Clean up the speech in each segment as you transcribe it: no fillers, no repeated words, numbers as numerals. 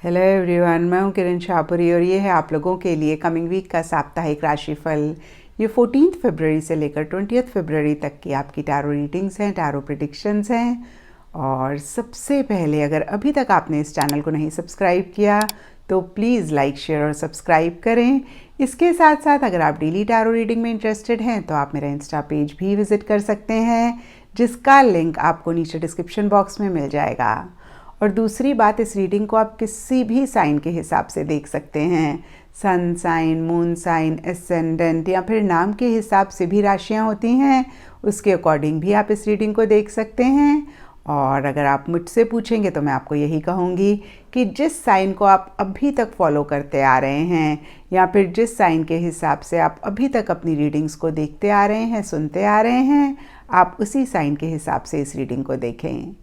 Hello everyone, मैं हूं किरण शाहपुरी और ये है आप लोगों के लिए कमिंग वीक का साप्ताहिक राशिफल। ये 14 फरवरी से लेकर 20 फरवरी तक की आपकी टैरो रीडिंग्स हैं, टैरो प्रेडिक्शंस हैं। और सबसे पहले, अगर अभी तक आपने इस चैनल को नहीं सब्सक्राइब किया तो प्लीज़ लाइक, शेयर और सब्सक्राइब करें। इसके साथ साथ अगर आप डेली टैरो रीडिंग में इंटरेस्टेड हैं तो आप मेरा इंस्टा पेज भी विज़िट कर सकते हैं, जिसका लिंक आपको नीचे डिस्क्रिप्शन बॉक्स में मिल जाएगा। और दूसरी बात, इस रीडिंग को आप किसी भी साइन के हिसाब से देख सकते हैं। Sun sign, moon sign, ascendant या फिर नाम के हिसाब से भी राशियां होती हैं, उसके अकॉर्डिंग भी आप इस रीडिंग को देख सकते हैं। और अगर आप मुझसे पूछेंगे तो मैं आपको यही कहूँगी कि जिस साइन को आप अभी तक फॉलो करते आ रहे हैं या फिर जिस साइन के हिसाब से आप अभी तक अपनी रीडिंग्स को देखते आ रहे हैं, सुनते आ रहे हैं, आप उसी साइन के हिसाब से इस रीडिंग को देखें।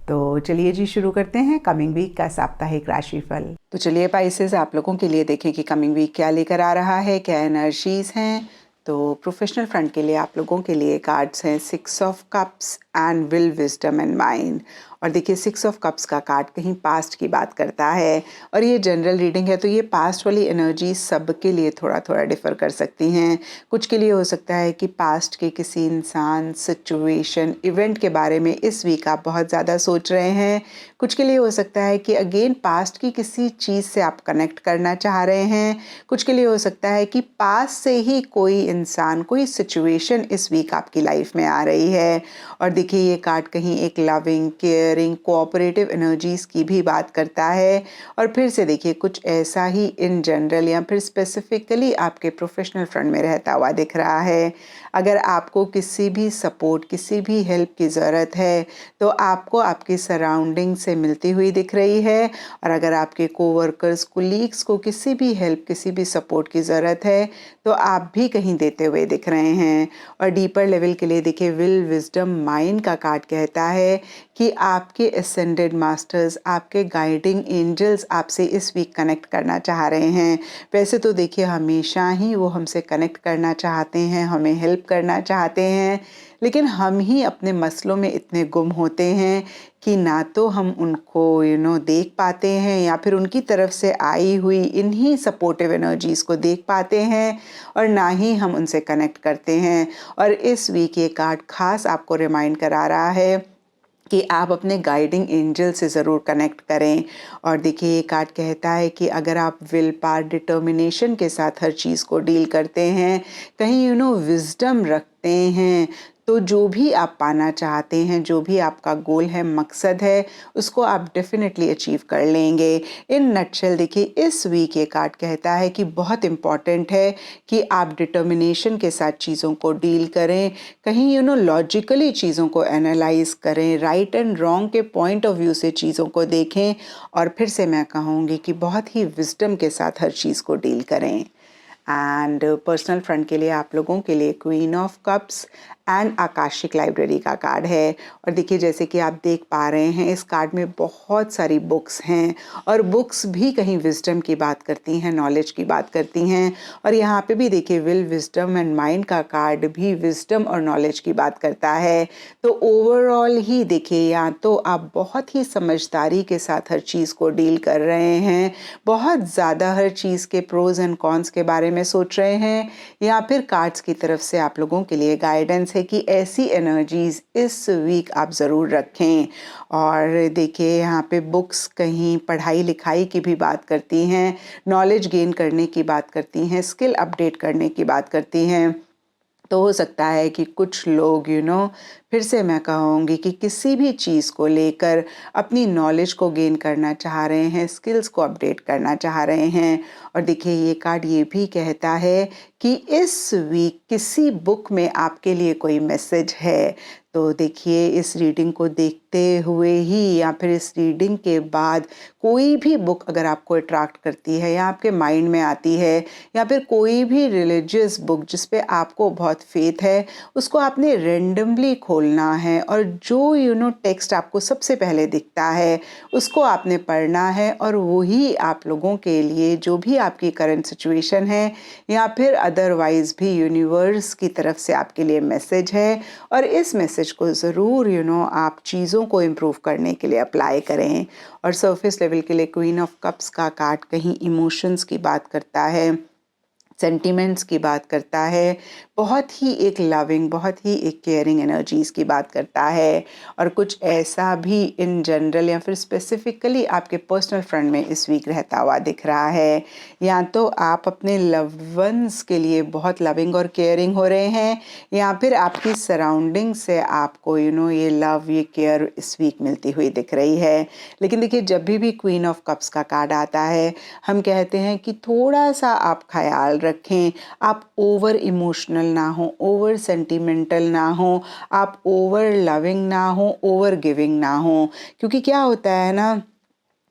तो चलिए जी, शुरू करते हैं कमिंग वीक का साप्ताहिक राशिफल। तो चलिए पाइसेस, आप लोगों के लिए देखें कि कमिंग वीक क्या लेकर आ रहा है, क्या एनर्जीज हैं। तो प्रोफेशनल फ्रंट के लिए आप लोगों के लिए कार्ड्स हैं 6 of cups and will, wisdom and mind. और देखिए 6 ऑफ कप्स का कार्ड कहीं पास्ट की बात करता है और ये जनरल रीडिंग है, तो ये पास्ट वाली एनर्जी सबके लिए थोड़ा थोड़ा डिफर कर सकती हैं। कुछ के लिए हो सकता है कि पास्ट के किसी इंसान, सिचुएशन, इवेंट के बारे में इस वीक आप बहुत ज़्यादा सोच रहे हैं। कुछ के लिए हो सकता है कि अगेन पास्ट की किसी चीज़ से आप कनेक्ट करना चाह रहे हैं। कुछ के लिए हो सकता है कि पास्ट से ही कोई इंसान, कोई सिचुएशन इस वीक आपकी लाइफ में आ रही है। और देखिए ये कार्ड कहीं एक लविंग, केयरिंग, कोऑपरेटिव एनर्जीज की भी बात करता है। और फिर से देखिए कुछ ऐसा ही इन जनरल या फिर स्पेसिफिकली आपके प्रोफेशनल फ्रंट में रहता हुआ दिख रहा है। अगर आपको किसी भी सपोर्ट, किसी भी हेल्प की ज़रूरत है तो आपको आपकी सराउंडिंग से मिलती हुई दिख रही है। और अगर आपके कोवर्कर्स, कोलीग्स को किसी भी हेल्प, किसी भी सपोर्ट की ज़रूरत है तो आप भी कहीं देते हुए दिख रहे हैं। और डीपर लेवल के लिए देखिए विल, विजडम, माइंड का कार्ड कहता है कि आपके असेंडेड मास्टर्स, आपके गाइडिंग एंजल्स आपसे इस वीक कनेक्ट करना चाह रहे हैं। वैसे तो देखिए हमेशा ही वो हमसे कनेक्ट करना चाहते हैं, हमें हेल्प करना चाहते हैं, लेकिन हम ही अपने मसलों में इतने गुम होते हैं कि ना तो हम उनको देख पाते हैं या फिर उनकी तरफ से आई हुई इन्हीं सपोर्टिव एनर्जीज़ को देख पाते हैं, और ना ही हम उनसे कनेक्ट करते हैं। और इस वीक ये कार्ड खास आपको रिमाइंड करा रहा है कि आप अपने गाइडिंग एंजल से ज़रूर कनेक्ट करें। और देखिए ये कार्ड कहता है कि अगर आप विल पावर, डिटर्मिनेशन के साथ हर चीज़ को डील करते हैं, कहीं विजडम रखते हैं, तो जो भी आप पाना चाहते हैं, जो भी आपका गोल है, मकसद है, उसको आप डेफिनेटली अचीव कर लेंगे। इन नटशेल देखिए इस वीक ये कार्ड कहता है कि बहुत इम्पॉर्टेंट है कि आप डिटर्मिनेशन के साथ चीज़ों को डील करें, कहीं लॉजिकली चीज़ों को एनालाइज करें, राइट एंड रॉन्ग के पॉइंट ऑफ व्यू से चीज़ों को देखें, और फिर से मैं कहूँगी कि बहुत ही विजडम के साथ हर चीज़ को डील करें। एंड पर्सनल फ्रंट के लिए आप लोगों के लिए queen of cups and Akashic library का कार्ड है। और देखिए जैसे कि आप देख पा रहे हैं इस कार्ड में बहुत सारी बुक्स हैं, और बुक्स भी कहीं विजडम की बात करती हैं, नॉलेज की बात करती हैं। और यहाँ पे भी देखिए विल, विजडम एंड माइंड का कार्ड भी विजडम और नॉलेज की बात करता है। तो ओवरऑल ही देखिए या तो आप बहुत ही समझदारी के साथ हर चीज़ को डील कर रहे हैं, बहुत ज़्यादा हर चीज़ के प्रोज एंड कॉन्स के बारे में सोच रहे हैं, या फिर कार्ड्स की तरफ से आप लोगों के लिए गाइडेंस है कि ऐसी एनर्जीज इस वीक आप ज़रूर रखें। और देखिए यहाँ पे बुक्स कहीं पढ़ाई लिखाई की भी बात करती हैं, नॉलेज गेन करने की बात करती हैं, स्किल अपडेट करने की बात करती हैं। तो हो सकता है कि कुछ लोग फिर से मैं कहूँगी कि किसी भी चीज़ को लेकर अपनी नॉलेज को गेन करना चाह रहे हैं, स्किल्स को अपडेट करना चाह रहे हैं। और देखिए ये कार्ड ये भी कहता है कि इस वीक किसी बुक में आपके लिए कोई मैसेज है। तो देखिए इस रीडिंग को देखते हुए ही या फिर इस रीडिंग के बाद कोई भी बुक अगर आपको अट्रैक्ट करती है या आपके माइंड में आती है, या फिर कोई भी रिलीजियस बुक जिस पे आपको बहुत फेथ है, उसको आपने रेंडमली खोल खोलना है और जो टेक्स्ट आपको सबसे पहले दिखता है उसको आपने पढ़ना है, और वही आप लोगों के लिए जो भी आपकी करंट सिचुएशन है या फिर अदरवाइज भी यूनिवर्स की तरफ से आपके लिए मैसेज है, और इस मैसेज को ज़रूर आप चीज़ों को इम्प्रूव करने के लिए अप्लाई करें। और सरफेस लेवल के लिए क्वीन ऑफ कप्स का कार्ड कहीं इमोशंस की बात करता है, सेंटिमेंट्स की बात करता है, बहुत ही एक लविंग, बहुत ही एक केयरिंग एनर्जीज़ की बात करता है, और कुछ ऐसा भी इन जनरल या फिर स्पेसिफिकली आपके पर्सनल फ्रेंड में इस वीक रहता हुआ दिख रहा है। या तो आप अपने लव वंस के लिए बहुत लविंग और केयरिंग हो रहे हैं, या फिर आपकी सराउंडिंग से आपको ये लव, ये केयर इस वीक मिलती हुई दिख रही है। लेकिन देखिए, जब भी क्वीन ऑफ कप्स का कार्ड आता है, हम कहते हैं कि थोड़ा सा आप ख्याल रखें, आप ओवर इमोशनल ना हो, ओवर सेंटिमेंटल ना हो, आप ओवर लविंग ना हो, ओवर गिविंग ना हो। क्योंकि क्या होता है ना,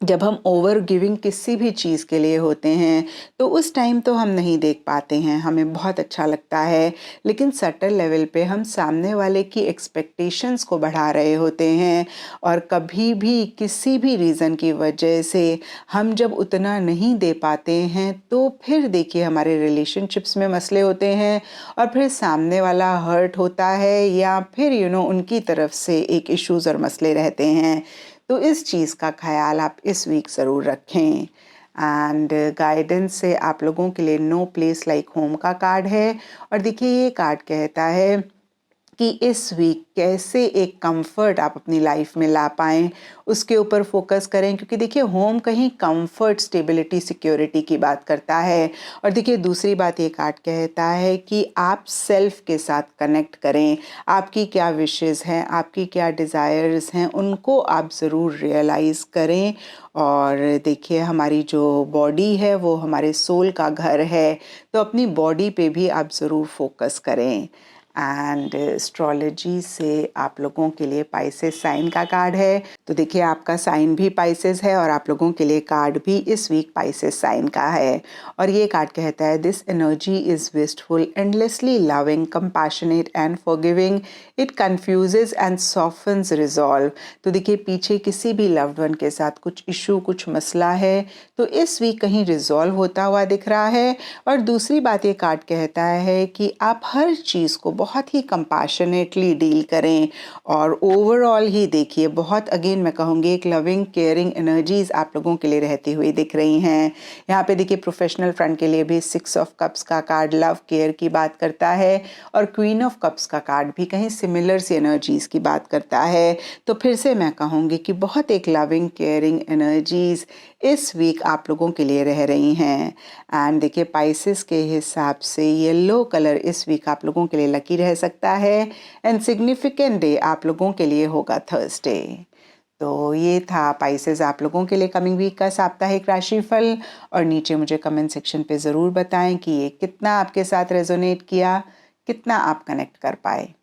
जब हम ओवर गिविंग किसी भी चीज़ के लिए होते हैं तो उस टाइम तो हम नहीं देख पाते हैं, हमें बहुत अच्छा लगता है, लेकिन सटल लेवल पे हम सामने वाले की एक्सपेक्टेशंस को बढ़ा रहे होते हैं, और कभी भी किसी भी रीज़न की वजह से हम जब उतना नहीं दे पाते हैं तो फिर देखिए हमारे रिलेशनशिप्स में मसले होते हैं, और फिर सामने वाला हर्ट होता है, या फिर उनकी तरफ से एक इश्यूज़ और मसले रहते हैं। तो इस चीज़ का ख्याल आप इस वीक ज़रूर रखें। एंड गाइडेंस से आप लोगों के लिए नो प्लेस लाइक होम का कार्ड है, और देखिए ये कार्ड कहता है कि इस वीक कैसे एक कंफर्ट आप अपनी लाइफ में ला पाएँ, उसके ऊपर फोकस करें। क्योंकि देखिए, होम कहीं कंफर्ट, स्टेबिलिटी, सिक्योरिटी की बात करता है। और देखिए, दूसरी बात ये कार्ड कहता है कि आप सेल्फ के साथ कनेक्ट करें, आपकी क्या विशेज़ हैं, आपकी क्या डिज़ायर्स हैं, उनको आप ज़रूर रियलाइज़ करें। और देखिए, हमारी जो बॉडी है वो हमारे सोल का घर है, तो अपनी बॉडी पे भी आप ज़रूर फोकस करें। एंड एस्ट्रोलॉजी से आप लोगों के लिए पाइसेस साइन का कार्ड है, तो देखिए आपका साइन भी पाइसेस है और आप लोगों के लिए कार्ड भी इस वीक पाइसेस साइन का है। और ये कार्ड कहता है, this energy is wistful, endlessly loving, compassionate and forgiving, it confuses and softens resolve. तो देखिए, पीछे किसी भी लव्ड वन के साथ कुछ इशू, कुछ मसला है, तो इस वीक कहीं रिजॉल्व होता हुआ दिख रहा है। और दूसरी बात ये कार्ड कहता है कि आप हर चीज़ को बहुत ही कंपैशनेटली डील करें, और ओवरऑल ही देखिए, बहुत अगेन मैं कहूँगी एक लविंग, केयरिंग एनर्जीज आप लोगों के लिए रहती हुई दिख रही हैं। यहाँ पे देखिए, प्रोफेशनल फ्रंट के लिए भी 6 ऑफ कप्स का कार्ड लव, केयर की बात करता है, और क्वीन ऑफ कप्स का कार्ड भी कहीं सिमिलर सी एनर्जीज की बात करता है। तो फिर से मैं कहूँगी कि बहुत एक लविंग, केयरिंग एनर्जीज इस वीक आप लोगों के लिए रह रही हैं। एंड देखिए, पाइसेस के हिसाब से येलो कलर इस वीक आप लोगों के लिए लकी रह सकता है, एंड सिग्निफिकेंट डे आप लोगों के लिए होगा थर्सडे। तो ये था पाइसेस आप लोगों के लिए कमिंग वीक का साप्ताहिक राशिफल। और नीचे मुझे कमेंट सेक्शन पे ज़रूर बताएं कि ये कितना आपके साथ रेजोनेट किया, कितना आप कनेक्ट कर पाए।